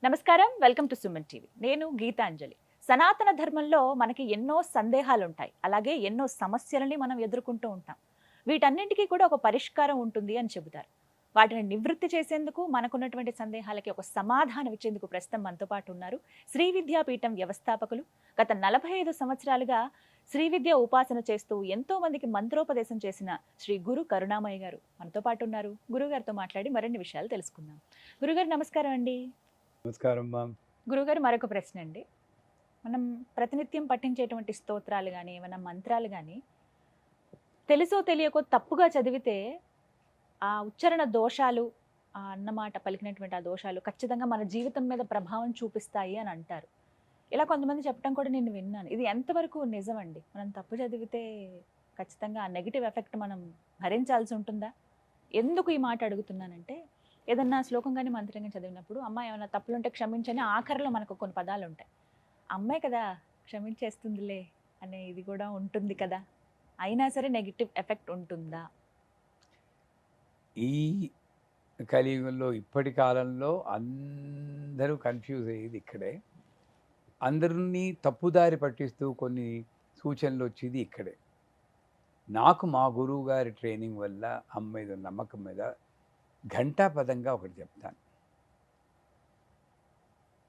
నమస్కారం, welcome to Suman TV. నేను గీతాంజలి. సనాతన ధర్మంలో మనకి ఎన్నో సందేహాలు ఉంటాయి, అలాగే ఎన్నో సమస్యలని మనం ఎదుర్కొంటూ ఉంటాం. వీటన్నింటికీ కూడా ఒక పరిష్కారం ఉంటుంది అని చెబుతారు. వాటిని నివృత్తి చేసేందుకు, మనకున్నటువంటి సందేహాలకి ఒక సమాధానం ఇచ్చేందుకు ప్రస్తుతం మనతో పాటు ఉన్నారు శ్రీ విద్యాపీఠం వ్యవస్థాపకులు. గత 45 సంవత్సరాలుగా శ్రీ విద్య ఉపాసన చేస్తూ ఎంతో మందికి మంత్రోపదేశం చేసిన శ్రీ గురు కరుణామయ్య గారు మనతో పాటు ఉన్నారు. గురుగారితో మాట్లాడి మరిన్ని విషయాలు తెలుసుకుందాం. గురుగారు నమస్కారం అండి. నమస్కారం మా. గురుగారు, మరొక ప్రశ్న అండి. మనం ప్రతినిత్యం పఠించేటువంటి స్తోత్రాలు కానీ ఏమైనా మంత్రాలు కానీ తెలుసో తెలియకో తప్పుగా చదివితే ఆ ఉచ్చారణ దోషాలు, ఆ అన్నమాట పలికినటువంటి ఆ దోషాలు ఖచ్చితంగా మన జీవితం మీద ప్రభావం చూపిస్తాయి అని అంటారు. ఇలా కొంతమంది చెప్పడం కూడా నేను విన్నాను. ఇది ఎంతవరకు నిజమండి? మనం తప్పు చదివితే ఖచ్చితంగా ఆ నెగిటివ్ ఎఫెక్ట్ మనం భరించాల్సి ఉంటుందా? ఎందుకు ఈ మాట అడుగుతున్నానంటే, ఏదన్నా శ్లోకం కానీ మంత్రం కానీ చదివినప్పుడు అమ్మ ఏమైనా తప్పులుంటే క్షమించని ఆఖరిలో మనకు కొన్ని పదాలు ఉంటాయి. అమ్మాయి కదా క్షమించేస్తుందిలే అనే ఇది కూడా ఉంటుంది కదా, అయినా సరే నెగిటివ్ ఎఫెక్ట్ ఉంటుందా? ఈ కలియుగంలో ఇప్పటి కాలంలో అందరూ కన్ఫ్యూజ్ అయ్యేది ఇక్కడే. అందరినీ తప్పుదారి పట్టిస్తూ కొన్ని సూచనలు వచ్చేది ఇక్కడే. నాకు మా గురువు గారి ట్రైనింగ్ వల్ల అమ్మ మీద నమ్మకం మీద ఘంటాపదంగా ఒకటి చెప్తాను.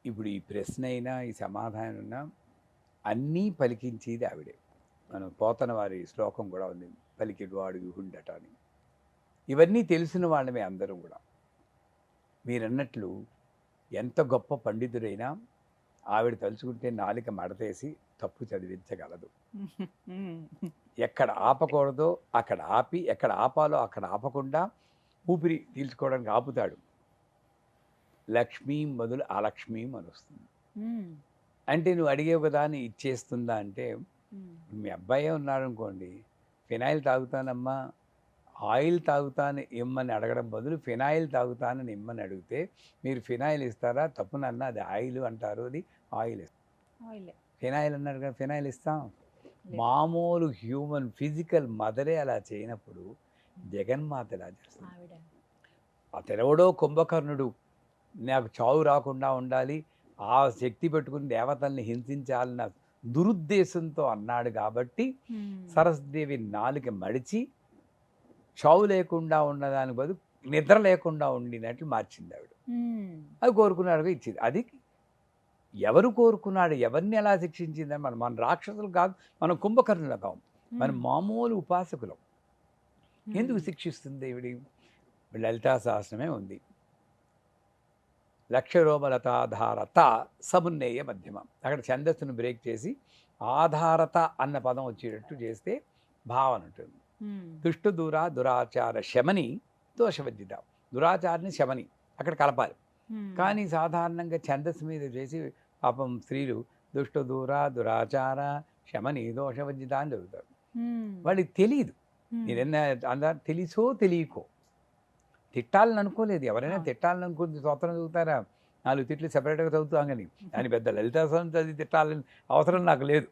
ఇప్పుడు ఈ ప్రశ్న అయినా ఈ సమాధానం అయినా అన్నీ పలికించేది ఆవిడే. మనం పోతన వారి శ్లోకం కూడా ఉంది, పలికెడు అడుగు హుండట అని. ఇవన్నీ తెలిసిన వాళ్ళమే అందరూ కూడా. మీరన్నట్లు ఎంత గొప్ప పండితుడైనా ఆవిడ తలుచుకుంటే నాలిక మడతేసి తప్పు చదివించగలదు. ఎక్కడ ఆపకూడదో అక్కడ ఆపి, ఎక్కడ ఆపాలో అక్కడ ఆపకుండా ఊపిరి పీల్చుకోవడానికి ఆపుతాడు. లక్ష్మీం బదులు అలక్ష్మీం అని వస్తుంది. అంటే నువ్వు అడిగేవు కదా అని ఇచ్చేస్తుందా అంటే, మీ అబ్బాయే ఉన్నారనుకోండి, ఫినాయిల్ తాగుతానమ్మా, ఆయిల్ తాగుతాను ఇమ్మని అడగడం బదులు ఫినాయిల్ తాగుతానని ఇమ్మని అడిగితే మీరు ఫినాయిల్ ఇస్తారా? తప్పునన్నా అది ఆయిల్ అంటారు, అది ఆయిల్ ఇస్తాం. ఫినాయిల్ అన్నారు కదా, ఫినాయిల్ ఇస్తాం. మామూలు హ్యూమన్ ఫిజికల్ మదరే అలా చేయనప్పుడు జగన్మాత ఎలా చేస్తుంది? అతడెవడో కుంభకర్ణుడు నాకు చావు రాకుండా ఉండాలి, ఆ శక్తి పెట్టుకుని దేవతల్ని హింసించాలన్న దురుద్దేశంతో అన్నాడు కాబట్టి సరస్వతీదేవి నాలుక మడిచి చావు లేకుండా ఉన్నదానికి బదులు నిద్ర లేకుండా ఉండినట్లు మార్చింది ఆవిడ. అది కోరుకున్నాడు ఇచ్చింది. అది ఎవరు కోరుకున్నాడు, ఎవరిని ఎలా శిక్షించిందని మన రాక్షసులు కాదు, మనం కుంభకర్ణులు కావు, మనం మామూలు ఉపాసకులం. ఎందుకు శిక్షిస్తుంది ఈవిడి? లలితా సహస్రమే ఉంది. లక్షరోమలతాధారత సమున్నేయ మధ్యమం. అక్కడ ఛందస్సును బ్రేక్ చేసి ఆధారత అన్న పదం వచ్చేటట్టు చేస్తే భావన ఉంటుంది. దుష్టు దూర దురాచార శమని దోషవద్దిత. దురాచారని శమని అక్కడ కలపాలి. కానీ సాధారణంగా ఛందస్సు మీద చేసి పాపం స్త్రీలు దుష్టు దూర దురాచార శమని దోషవద్దిత అని చదువుతారు. వాళ్ళకి తెలియదు. మీరన్నా అందరూ తెలుసో తెలియకో తిట్టాలని అనుకోలేదు. ఎవరైనా తిట్టాలని అనుకుంటే స్తోత్రం చదువుతారా? 4 తిట్లు సెపరేట్గా చదువుతాం కానీ దాని పెద్ద లలితాసనం చదివి తిట్టాలని అవసరం నాకు లేదు.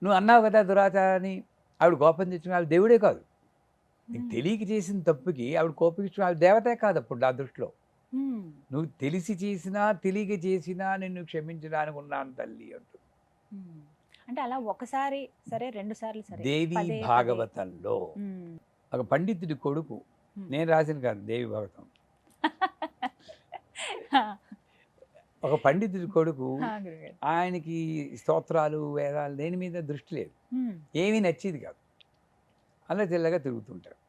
నువ్వు అన్నావు కదా దురాచారాన్ని, ఆవిడ కోపం తెచ్చిన ఆవిడ దేవుడే కాదు. నీకు తెలియక చేసిన తప్పుకి ఆవిడ కోపించిన ఆవిడ దేవతే కాదు. అప్పుడు నా దృష్టిలో నువ్వు తెలిసి చేసినా తెలియక చేసినా నిన్ను క్షమించడానికి ఉన్నాను తల్లి అంటుంది. అంటే అలా ఒకసారి సరే, 2 సార్లు సరే. దేవి భాగవతంలో ఒక పండితుడి కొడుకు, నేను రాసిన కాదు, దేవి భాగవతం, ఒక పండితుడి కొడుకు, ఆయనకి స్తోత్రాలు వేదాలు దేని మీద దృష్టి లేదు, ఏమీ నచ్చేది కాదు. అలా తెల్లగా తిరుగుతుంటాడు.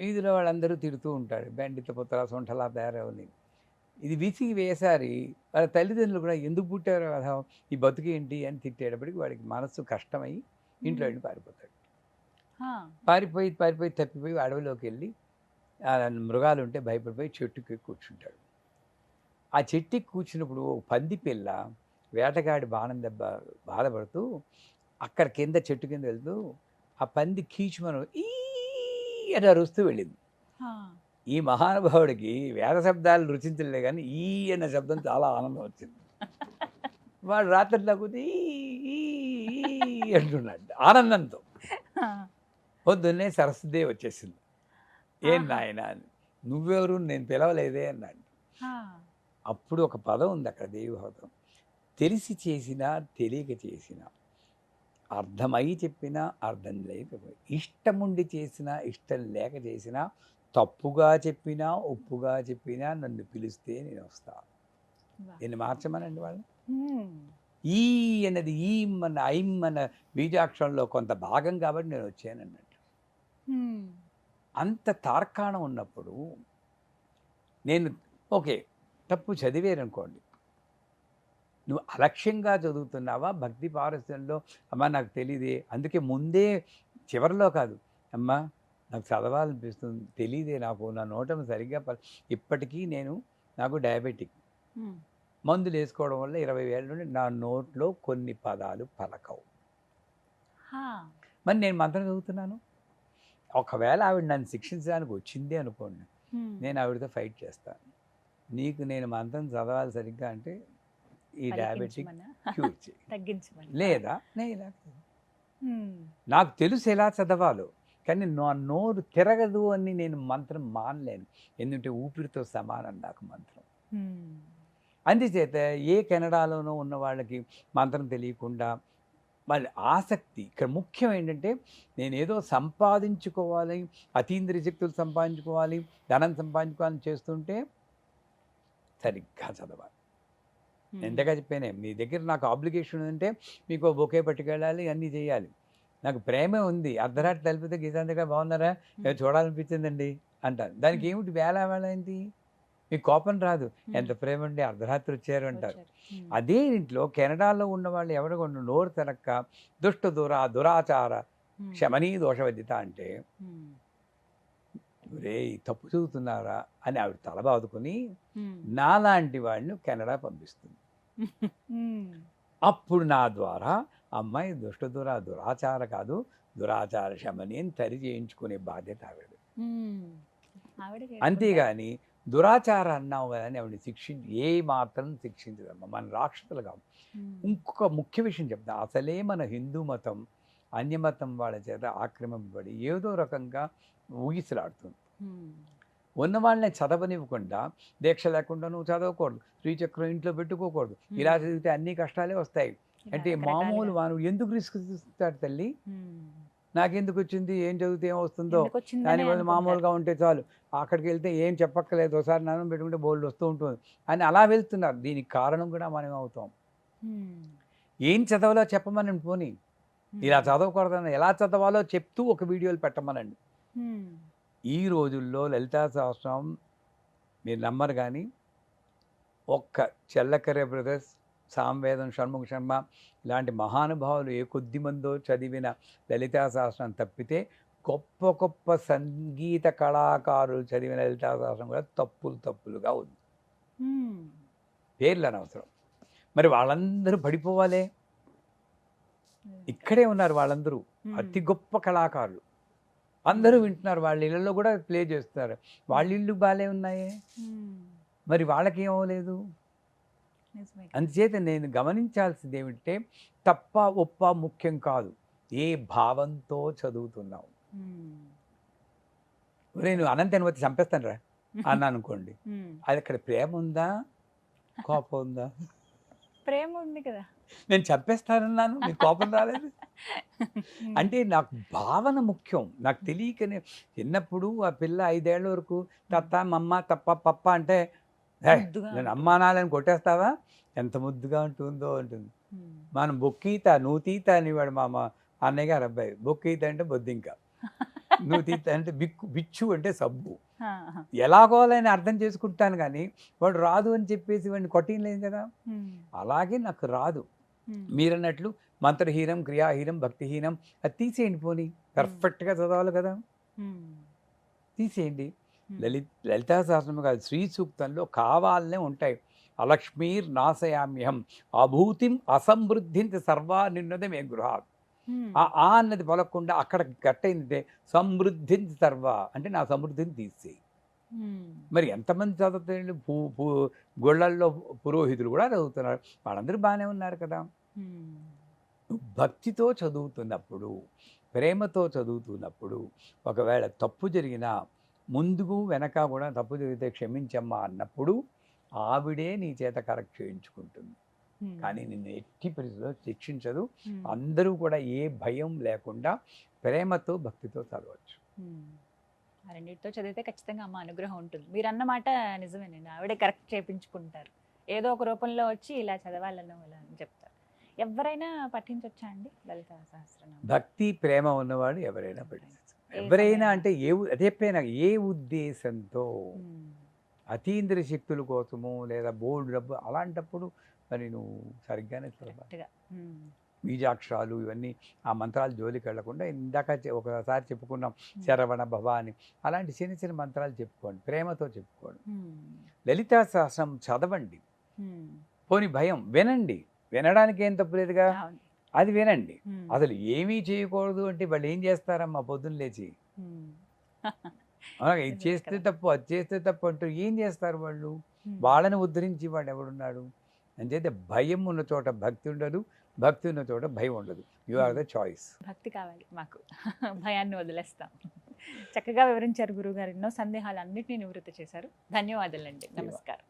వీధిలో వాళ్ళందరూ తిడుతూ ఉంటాడు, బెండిత పుత్ర సొంటలా తయారవని. ఇది విసిగి వేసారి వాళ్ళ తల్లిదండ్రులు కూడా ఎందుకు పుట్టారో కదా, ఈ బతుకేంటి అని తిట్టేటప్పటికి వాడికి మనస్సు కష్టమై ఇంట్లో వెళ్ళి పారిపోతాడు. పారిపోయి తప్పిపోయి అడవిలోకి వెళ్ళి మృగాలు ఉంటే భయపడిపోయి చెట్టుకి కూర్చుంటాడు. ఆ చెట్టుకి కూర్చున్నప్పుడు పంది పిల్ల వేటగాడి బాణం దెబ్బ బాధపడుతూ అక్కడ కింద చెట్టు కింద వెళ్తూ ఆ పంది కీచుమను ఈ అని అరుస్తూ వెళ్ళింది. ఈ మహానుభావుడికి వేద శబ్దాలు రుచించలే కానీ ఈ అన్న శబ్దం చాలా ఆనందం వచ్చింది. వాడు రాత్రి లేకపోతే ఈ అంటున్నాడు ఆనందంతో. పొద్దున్నే సరస్వతిదేవి వచ్చేసింది. ఏం నాయన అని. నువ్వెవరు, నేను పిలవలేదే అన్నాడు. అప్పుడు ఒక పదం ఉంది అక్కడ దేవిభాగవతం. తెలిసి చేసినా తెలియక చేసినా, అర్థమై చెప్పినా అర్థం లేకపోయి, ఇష్టముండి చేసినా ఇష్టం లేక చేసినా, తప్పుగా చెప్పినా ఒప్పుగా చెప్పినా నన్ను పిలిస్తే నేను వస్తా. వా. దీన్ని మార్చమనండి వాళ్ళు. మ్మ్. ఈ అన్నది ఈ మన ఐం మన బీజాక్షరంలో కొంత భాగం కాబట్టి నేను వచ్చానన్నట్టు. మ్మ్. అంత తార్కాణం ఉన్నప్పుడు నేను ఓకే తప్పు చదివేరనుకోండి, నువ్వు అలక్ష్యంగా చదువుతున్నావా భక్తి పారస్యంలో, అమ్మ నాకు తెలియదే, అందుకే ముందే చివరిలో కాదు, అమ్మ నాకు చదవాలనిపిస్తుంది తెలియదే, నాకు నా నోటం సరిగ్గా ఇప్పటికీ నాకు డయాబెటిక్ మ్మ్. మందులు వేసుకోవడం వల్ల 20 ఏళ్ళ నుండి నా నోట్లో కొన్ని పదాలు పలకవు. హా. మరి నేను మంత్రం చదువుతున్నాను, ఒకవేళ ఆవిడ నన్ను శిక్షించడానికి వచ్చిందే అనుకోండి, మ్మ్. నేను ఆవిడతో ఫైట్ చేస్తాను. నీకు నేను మంత్రం చదవాలి సరిగ్గా అంటే ఈ డయాబెటిక్ పలికించమనా? క్యూర్ చేయి, తగ్గించమని లేదా నేను ఇలా మ్మ్. నాకు తెలుసు ఎలా చదవాలో, కానీ నా నోరు తిరగదు అని నేను మంత్రం మానలేను. ఎందుకంటే ఊపిరితో సమానం నాకు మంత్రం. మ్మ్. అందుచేత ఏ కెనడాలోనో ఉన్న వాళ్ళకి మంత్రం తెలియకుండా వాళ్ళ ఆసక్తి ఇక్కడ ముఖ్యం ఏంటంటే, నేనేదో సంపాదించుకోవాలి, అతీంద్రియ శక్తులు సంపాదించుకోవాలి, ధనం సంపాదించుకోవాలని చేస్తుంటే సరిగ్గా చదవాలి. మ్మ్. ఎంతగా చెప్పానే, మీ దగ్గర నాకు ఆబ్లిగేషన్ ఉందంటే మీకు బొకే పట్టుకెళ్ళాలి, అన్నీ చేయాలి. నాకు ప్రేమే ఉంది, అర్ధరాత్రి తలిపితే గీతాంతగా బాగున్నారా, ఏదో చూడాలనిపించిందండి అంటారు. దానికి ఏమిటి వేళ ఏంటి, మీకు కోపం రాదు, ఎంత ప్రేమ ఉండి అర్ధరాత్రి వచ్చారు అంటారు. వచ్చారు. మ్మ్. అదే ఇంట్లో కెనడాలో ఉన్న వాళ్ళు ఎవరు కొన్ని నోరు తెరక్క దురాచార మ్మ్. శమనీ దోషవద్యత అంటే, మ్మ్. రే తప్పు చదువుతున్నారా అని ఆవిడ తల బాదుకుని మ్మ్. నాలాంటి వాడిని కెనడా పంపిస్తుంది. మ్మ్. అప్పుడు నా ద్వారా అమ్మాయి దురాచార కాదు, దురాచార శమని అని తరి చేయించుకునే బాధ్యత ఆవిడ. మ్మ్. ఆవిడ అంతేగాని దురాచార అన్నావు కదా అని ఆవిడ ఏ మాత్రం శిక్షించదమ్మా, మన రాక్షసులు కాదు. మ్మ్. ఇంకొక ముఖ్య విషయం చెప్తా, అసలే మన హిందూ మతం అన్యమతం వాళ్ళ చేత ఆక్రమింపబడి ఏదో రకంగా ఊగిసలాడుతుంది. మ్మ్. ఉన్న వాళ్ళని చదవనివ్వకుండా, దీక్ష లేకుండా నువ్వు చదవకూడదు, శ్రీచక్రం ఇంట్లో పెట్టుకోకూడదు, ఇలా చదివితే అన్ని కష్టాలే వస్తాయి ఇలా అంటే రకరకాలుగా. మామూలు వాను ఎందుకు రిస్క్ తీస్తాడు తల్లి, మ్మ్. నాకెందుకు వచ్చింది, ఏం చదివితే ఏం వస్తుందో, ఎందుకు వచ్చిందనే దానివల్ల అనుకుంటారు. మామూలుగా ఉంటే చాలు, అక్కడికి వెళ్తే ఏం చెప్పక్కర్లేదు, ఒకసారి నాన్న పెట్టుకుంటే బోల్డ్ వస్తూ ఉంటుంది అని అలా వెళ్తున్నారు. దీనికి కారణం కూడా మనం అవుతాం. మ్మ్. ఏం చదవాలో చెప్పమని పోనీ, ఇలా మ్మ్. చదవకూడదని ఎలా చదవాలో చెప్తూ ఒక వీడియోలు పెట్టమనండి. మ్మ్. ఈ రోజుల్లో లలితా సహస్రం మీరు నమ్మరు కానీ, ఒక్క చెల్లకర్రె బ్రదర్స్, సామవేదం, షణ్ముఖ శర్మ ఇలాంటి మహానుభావులు ఏ కొద్ది మందో చదివిన లలితా సహస్రం తప్పితే గొప్ప గొప్ప సంగీత కళాకారులు చదివిన లలితా సహస్రం కూడా తప్పులుగా ఉంది. మ్మ్. పేర్లు అనవసరం. మరి వాళ్ళందరూ పడిపోవాలే, ఇక్కడే ఉన్నారు వాళ్ళందరూ మ్మ్. అతి గొప్ప కళాకారులు, అందరూ వింటున్నారు, వాళ్ళ ఇళ్ళల్లో కూడా ప్లే చేస్తున్నారు, వాళ్ళ ఇళ్ళు బాగాలే ఉన్నాయే, మ్మ్. మరి వాళ్ళకి ఏమవలేదు. నిజమే. అందుచేత నేను గమనించాల్సింది ఏమిటంటే, తప్ప ఒప్ప ముఖ్యం కాదు, ఏ భావంతో చదువుతున్నావు. మ్మ్. నేను అనంతని వచ్చి చంపేస్తాను రా అన్నాను అనుకోండి, మ్మ్. అది అక్కడ ప్రేమ ఉందా కోపం ఉందా? ప్రేమ ఉంది కదా. నేను చంపేస్తానన్నాను, నీకు కోపం రాలేదు మ్మ్. అంటే నాకు భావన ముఖ్యం. నాకు తెలియకనే చిన్నప్పుడు ఆ పిల్ల 5 ఏళ్ల వరకు తత్త మమ్మ తప్ప పప్ప అంటే, "హే, ముద్దుగా నేను ఉంటుంది. అమ్మానాలని కొట్టేస్తావా, ఎంత ముద్దుగా ఉంటుందో ఉంటుంది. మ్మ్. మనం బొక్కీత నువ్వు తీత అనేవాడు మా అన్నయ్య గారు అబ్బాయి. బొక్కీత అంటే బొద్దింక, నువ్వు తీత అంటే బిచ్చు అంటే సబ్బు. ఆహా. ఎలాగోలని అర్థం చేసుకుంటాను కానీ వాడు రాదు అని చెప్పేసి వాడిని కొట్టలేదు కదా. మ్మ్. అలాగే నాకు రాదు. మ్మ్. మీరన్నట్లు మంత్రహీనం, క్రియాహీనం, భక్తిహీనం అది తీసేయండి, పోనీ పర్ఫెక్ట్గా చదవాలి కదా, మ్మ్. తీసేయండి. మ్మ్. లలితా సహస్రం కాదు, శ్రీ సూక్తంలో కావాలనే ఉంటాయి. అలక్ష్మీర్ నాశయామ్యహం అభూతిం అసమృద్ధిం సర్వా నిన్నది మే గృహాత్. మ్మ్. ఆ అన్నది పలకకుండా అక్కడ గట్టయిందంటే సమృద్ధిం సర్వ అంటే నా సమృద్ధిని తీసేయి. మ్మ్. మరి ఎంతమంది చదువుతారు, గుళ్ళల్లో పురోహితులు కూడా చదువుతున్నారు, వాళ్ళందరూ బాగానే ఉన్నారు కదా. మ్మ్. భక్తితో చదువుతున్నప్పుడు, ప్రేమతో చదువుతున్నప్పుడు ఒకవేళ తప్పు జరిగినా ముందుకు వెనక కూడా తప్పు జరిగితే క్షమించమ్మా అన్నప్పుడు ఆవిడే నీ చేత కరెక్ట్ చేయించుకుంటుంది, కానీ నిన్ను ఎట్టి పరిస్థితిలో శిక్షించదు. అందరూ కూడా ఏ భయం లేకుండా ప్రేమతో భక్తితో చదవచ్చు. ఆ రెండింటితో చదివితే ఖచ్చితంగా అమ్మ అనుగ్రహం ఉంటుంది. మీరు అన్న మాట నిజమేనండి, ఆవిడే కరెక్ట్ చేయించుకుంటారు. ఏదో ఒక రూపంలో వచ్చి ఇలా చదవాలను ఇలా అని చెప్తారు. ఎవరైనా పఠించవచ్చా అండి లలితా సహస్రనామం? భక్తి ప్రేమ ఉన్నవాడు ఎవరైనా పఠించవచ్చు. ఎవరైనా అంటే చెప్పిన ఏ ఉద్దేశంతో, అతీంద్రియ శక్తుల కోసము లేదా బోల్డ్ డబ్బు అలాంటప్పుడు మరి నువ్వు సరిగ్గానే చదవాలి. కరెక్ట్గా. బీజాక్షరాలు ఇవన్నీ ఆ మంత్రాలు జోలికి వెళ్లకుండా ఇందాక ఒకసారి చెప్పుకున్నాం శరవణ భవ అని, అలాంటి చిన్న చిన్న మంత్రాలు చెప్పుకోండి, ప్రేమతో చెప్పుకోండి. లలితా సహస్రం చదవండి, పోని భయం వినండి, వినడానికి ఏం తప్పులేదుగా, అది వినండి. అసలు ఏమీ చేయకూడదు అంటే వాళ్ళు ఏం చేస్తారమ్మా పొద్దున్న లేచి, ఇది చేస్తే తప్పు అది చేస్తే తప్పు అంటూ ఏం చేస్తారు వాళ్ళు? వాళ్ళని ఉద్ధరించి వాడు ఎవడున్నాడు? అంచేతే భయం ఉన్న చోట భక్తి ఉండదు, భక్తి ఉన్న చోట భయం ఉండదు. You are the choice. భక్తి కావాలి మాకు, భయాన్ని వదిలేస్తాం. చక్కగా వివరించారు గురుగారు, ఎన్నో సందేహాలు అన్నింటినీ నివృత్తి చేశారు. ధన్యవాదాలండి. నమస్కారం.